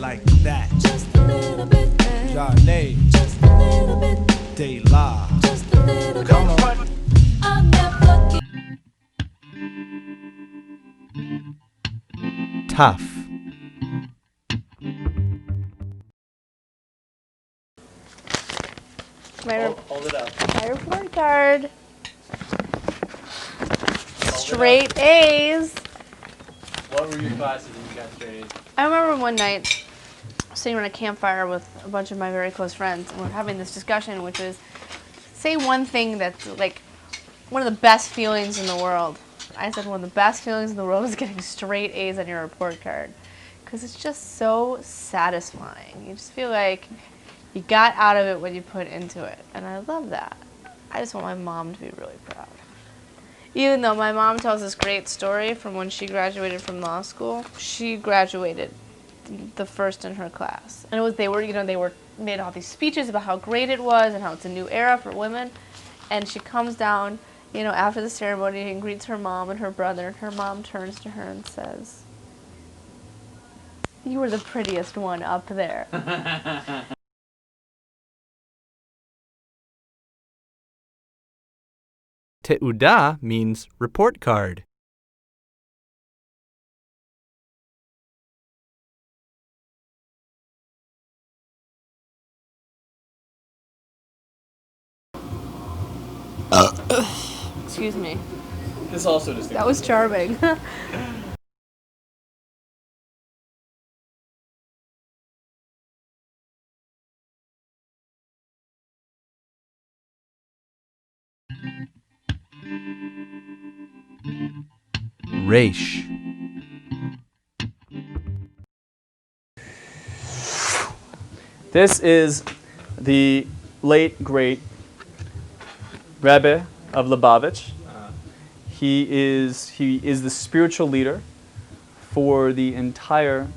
like that. Just a little bit. Jarnay. Just a little bit. De La. Just a little bit. Come on. I'll never get. Tough. Hold it up. My report card. Straight A's. What were your classes and you got straight A's? I remember one night sitting around a campfire with a bunch of my very close friends, and we're having this discussion, which was, say one thing that's like one of the best feelings in the world. I said one of the best feelings in the world is getting straight A's on your report card, because it's just so satisfying. You just feel like you got out of it what you put into it, and I love that. I just want my mom to be really proud. Even though my mom tells this great story from when she graduated from law school, she graduated the first in her class, and it was they were made all these speeches about how great it was and how it's a new era for women, and she comes down, after the ceremony and greets her mom and her brother, and her mom turns to her and says, "You were the prettiest one up there." Teuda means report card. Excuse me. This also distinguishes. That was charming. Resh. This is the late, great Rebbe of Lubavitch. He is the spiritual leader for the entire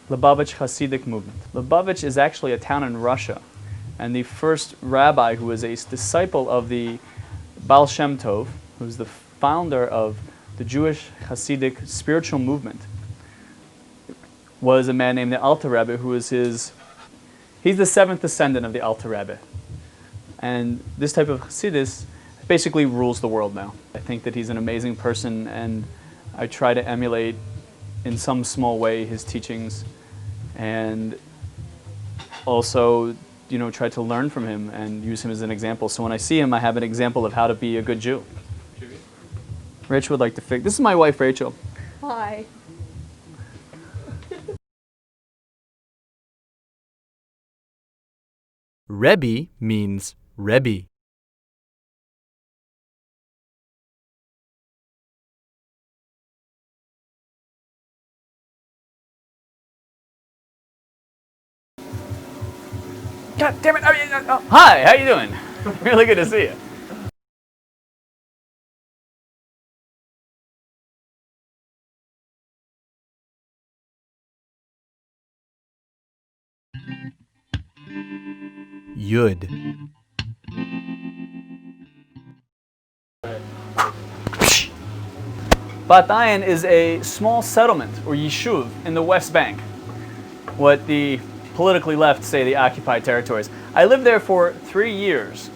Lubavitch Hasidic movement. Lubavitch is actually a town in Russia, and the first rabbi who was a disciple of the Baal Shem Tov, who's the founder of the Jewish Hasidic spiritual movement, was a man named the Alter Rebbe, he's the seventh descendant of the Alter Rebbe. And this type of Hasidus basically rules the world now. I think that he's an amazing person, and I try to emulate in some small way his teachings, and also try to learn from him and use him as an example. So when I see him, I have an example of how to be a good Jew. Rich would like to fix. This is my wife, Rachel. Hi. Rebbe means Rebbe. God damn it! Hi, how you doing? Really good to see you. Yud. Bat Ayin is a small settlement, or yishuv, in the West Bank, what the politically left say the occupied territories. I lived there for 3 years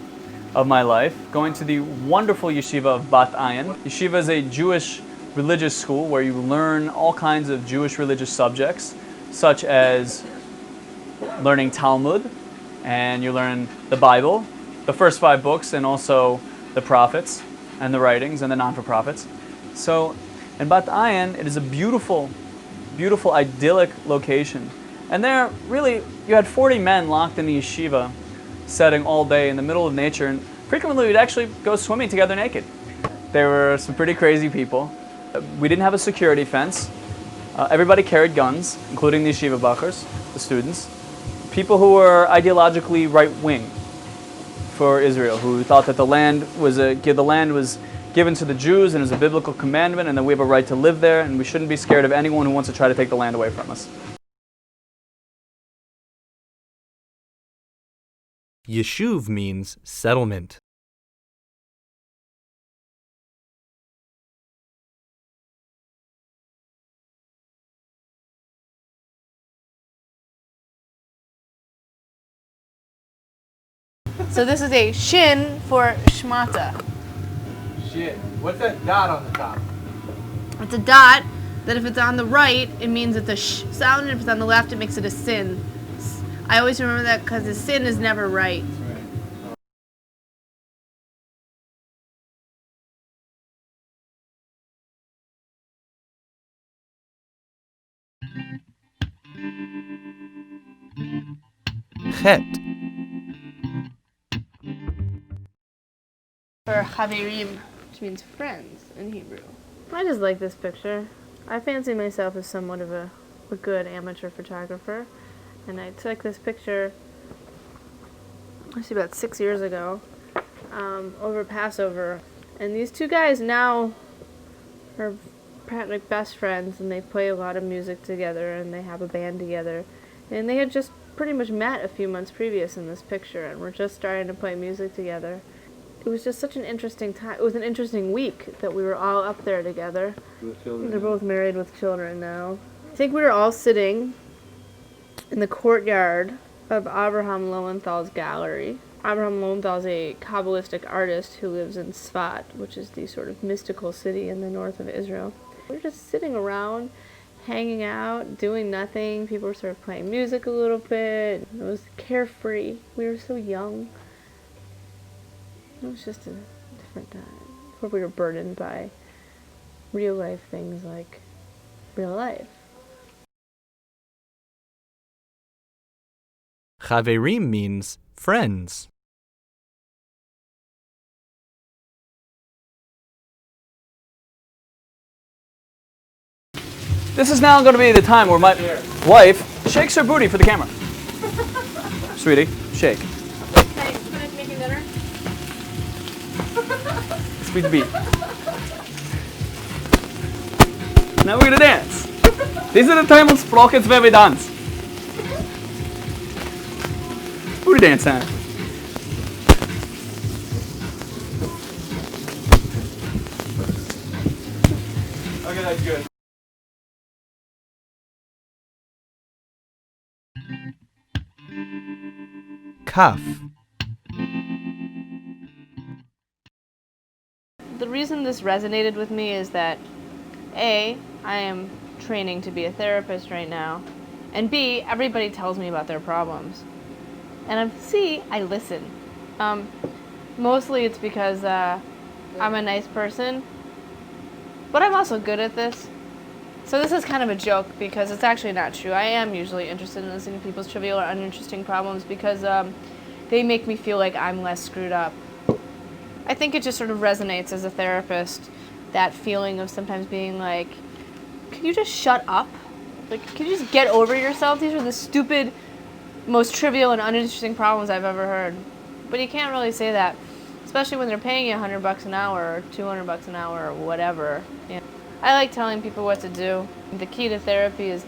of my life, going to the wonderful yeshiva of Bat Ayin. Yeshiva is a Jewish religious school where you learn all kinds of Jewish religious subjects, such as learning Talmud, and you learn the Bible, the first 5 books, and also the prophets, and the writings, and the non-for-profits. So in Bat Ayin, it is a beautiful, beautiful, idyllic location. And there, really, you had 40 men locked in the yeshiva setting all day in the middle of nature, and frequently we'd actually go swimming together naked. There were some pretty crazy people. We didn't have a security fence. Everybody carried guns, including the yeshiva bachers, the students. People who were ideologically right-wing for Israel, who thought that the land was given to the Jews and is a biblical commandment, and that we have a right to live there, and we shouldn't be scared of anyone who wants to try to take the land away from us. Yeshuv means settlement. So this is a shin for shmata. Shit. What's that dot on the top? It's a dot that if it's on the right, it means it's a sh sound, and if it's on the left, it makes it a sin. I always remember that because the sin is never right. Chet. Or chaverim, which means friends in Hebrew. I just like this picture. I fancy myself as somewhat of a good amateur photographer, and I took this picture actually about 6 years ago over Passover, and these two guys now are practically best friends, and they play a lot of music together, and they have a band together, and they had just pretty much met a few months previous in this picture, and were just starting to play music together. It was just such an interesting time. It was an interesting week that we were all up there together. They're both married with children now. I think we were all sitting in the courtyard of Abraham Lowenthal's gallery. Abraham Lowenthal is a Kabbalistic artist who lives in Sfat, which is the sort of mystical city in the north of Israel. We were just sitting around, hanging out, doing nothing. People were sort of playing music a little bit. It was carefree. We were so young. It was just a different time, where we were burdened by real life things like real life. Chaverim means friends. This is now going to be the time where my wife shakes her booty for the camera. Sweetie, shake. Hey, finish making dinner? Sweet beat. Now we're going to dance. These are the time on sprockets where we dance. Booty dance time. Okay, that's good. Kaf. The reason this resonated with me is that A, I am training to be a therapist right now, and B, everybody tells me about their problems. And C, I listen. Mostly it's because I'm a nice person, but I'm also good at this. So this is kind of a joke because it's actually not true. I am usually interested in listening to people's trivial or uninteresting problems because they make me feel like I'm less screwed up. I think it just sort of resonates as a therapist, that feeling of sometimes being like, can you just shut up? Like, can you just get over yourself? These are the stupid, most trivial and uninteresting problems I've ever heard. But you can't really say that, especially when they're paying you $100 an hour or $200 an hour or whatever. You know? I like telling people what to do. The key to therapy is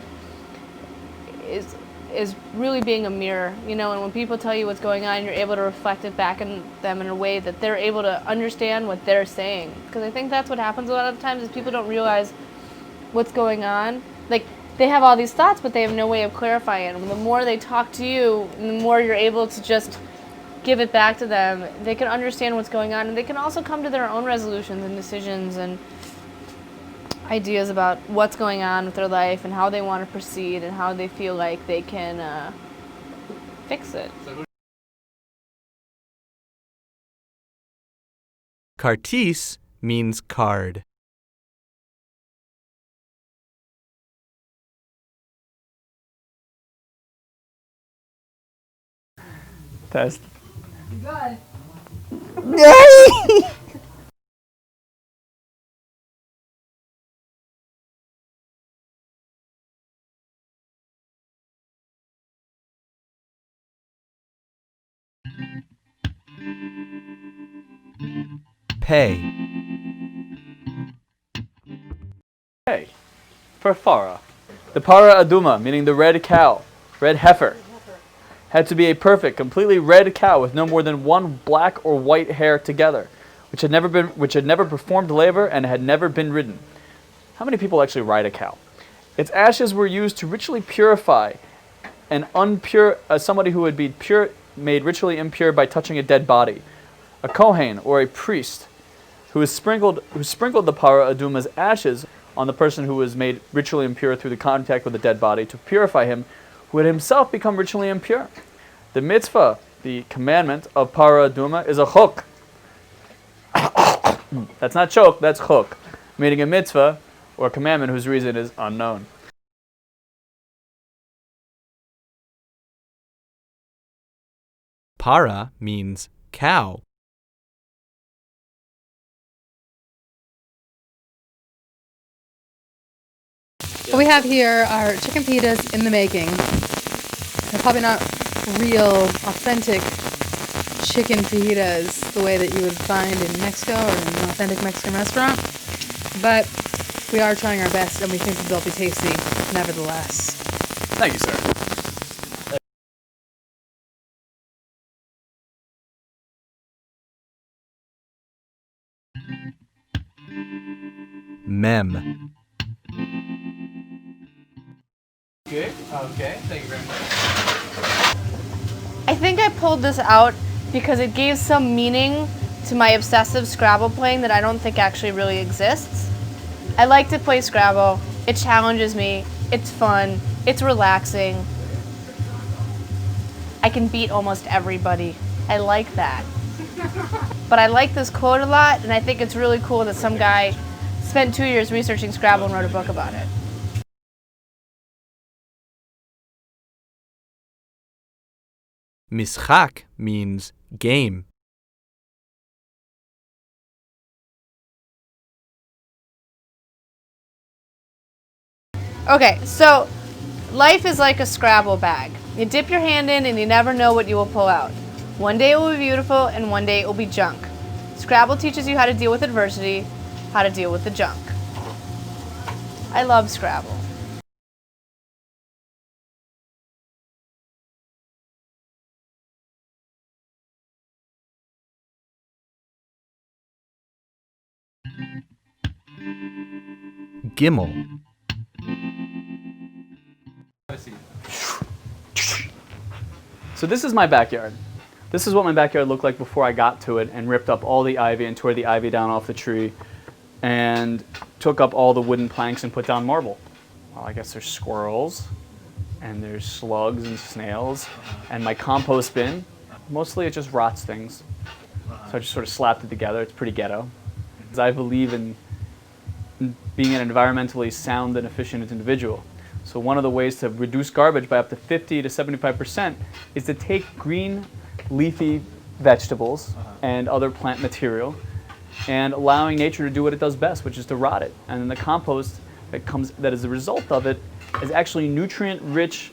really being a mirror, you know, and when people tell you what's going on, you're able to reflect it back in them in a way that they're able to understand what they're saying. Because I think that's what happens a lot of the times is people don't realize what's going on. Like, they have all these thoughts, but they have no way of clarifying it. The more they talk to you, the more you're able to just give it back to them. They can understand what's going on, and they can also come to their own resolutions and decisions and ideas about what's going on with their life and how they want to proceed and how they feel like they can fix it. Kartis means card. Test. Good. Pay. Hey, for Farah. The para aduma, meaning the red cow, red heifer, had to be a perfect, completely red cow with no more than one black or white hair together, which had never performed labor and had never been ridden. How many people actually ride a cow? Its ashes were used to ritually purify and unpure somebody who would be pure made ritually impure by touching a dead body. A kohen, or a priest, who sprinkled the para aduma's ashes on the person who was made ritually impure through the contact with a dead body to purify him, who had himself become ritually impure. The mitzvah, the commandment of para aduma, is a chok. That's not choke, that's chok, meaning a mitzvah or a commandment whose reason is unknown. Para means cow. What we have here are chicken pitas in the making. They're probably not real, authentic chicken fajitas the way that you would find in Mexico or in an authentic Mexican restaurant, but we are trying our best and we think that they'll be tasty nevertheless. Thank you, sir. Mem. Okay, thank you very much. I think I pulled this out because it gave some meaning to my obsessive Scrabble playing that I don't think actually really exists. I like to play Scrabble. It challenges me. It's fun. It's relaxing. I can beat almost everybody. I like that. But I like this quote a lot, and I think it's really cool that some guy spent 2 years researching Scrabble and wrote a book about it. Mischak means game. Okay, so life is like a Scrabble bag. You dip your hand in and you never know what you will pull out. One day it will be beautiful and one day it will be junk. Scrabble teaches you how to deal with adversity, how to deal with the junk. I love Scrabble. Gimel. So this is my backyard. This is what my backyard looked like before I got to it and ripped up all the ivy and tore the ivy down off the tree and took up all the wooden planks and put down marble. Well, I guess there's squirrels and there's slugs and snails and my compost bin. Mostly it just rots things. So I just sort of slapped it together. It's pretty ghetto. Because I believe in being an environmentally sound and efficient individual. So one of the ways to reduce garbage by up to 50 to 75% is to take green leafy vegetables and other plant material and allowing nature to do what it does best, which is to rot it. And then the compost that is the result of it is actually nutrient-rich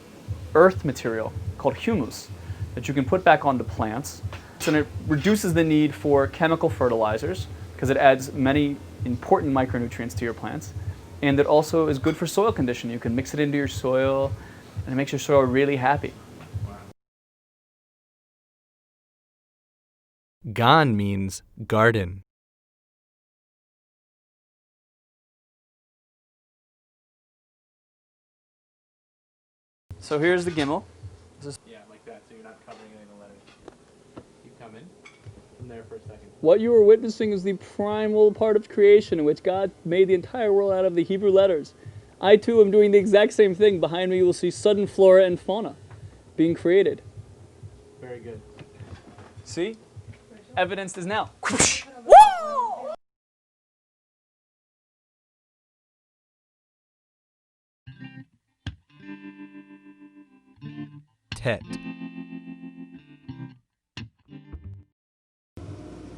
earth material called humus that you can put back onto plants. And it reduces the need for chemical fertilizers because it adds many important micronutrients to your plants. And it also is good for soil condition. You can mix it into your soil and it makes your soil really happy. Gan means garden. So here's the gimel. Yeah, like that, so you're not covering any of the letters. You come in from there for a second. What you are witnessing is the primal part of creation in which God made the entire world out of the Hebrew letters. I too am doing the exact same thing. Behind me you will see sudden flora and fauna being created. Very good. See? Evidenced is now. Tet.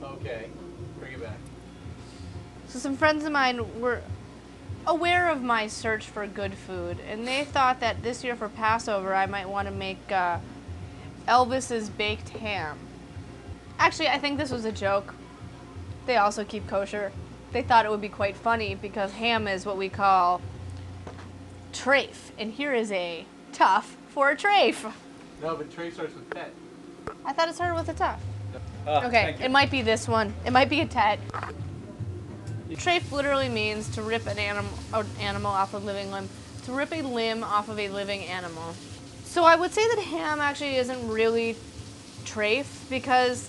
Okay, bring it back. So some friends of mine were aware of my search for good food, and they thought that this year for Passover I might want to make Elvis's baked ham. Actually, I think this was a joke. They also keep kosher. They thought it would be quite funny because ham is what we call treif, and here is a tough for a treif. No, but Trey starts with pet. I thought it started with a tough. Okay, it might be this one. It might be a tet. Treif literally means to rip an animal off a living limb. To rip a limb off of a living animal. So I would say that ham actually isn't really treif because,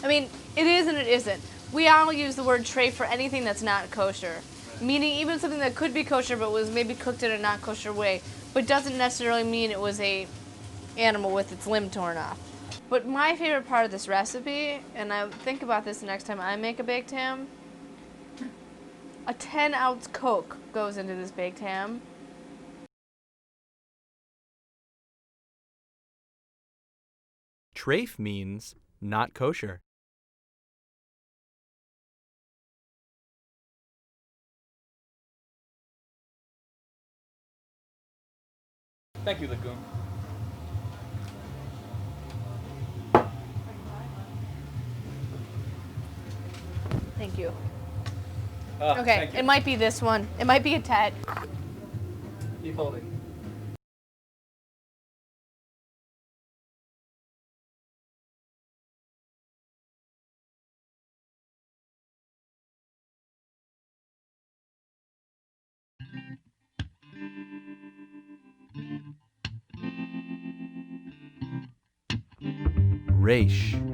I mean, it is and it isn't. We all use the word treif for anything that's not kosher, meaning even something that could be kosher but was maybe cooked in a not kosher way, but doesn't necessarily mean it was a animal with its limb torn off. But my favorite part of this recipe, and I think about this the next time I make a baked ham, a 10-ounce Coke goes into this baked ham. Treif means not kosher. Thank you, Lagoon. Thank you. Ah, Okay, thank you. it might be this one. It might be a Ted. Keep holding. Reish.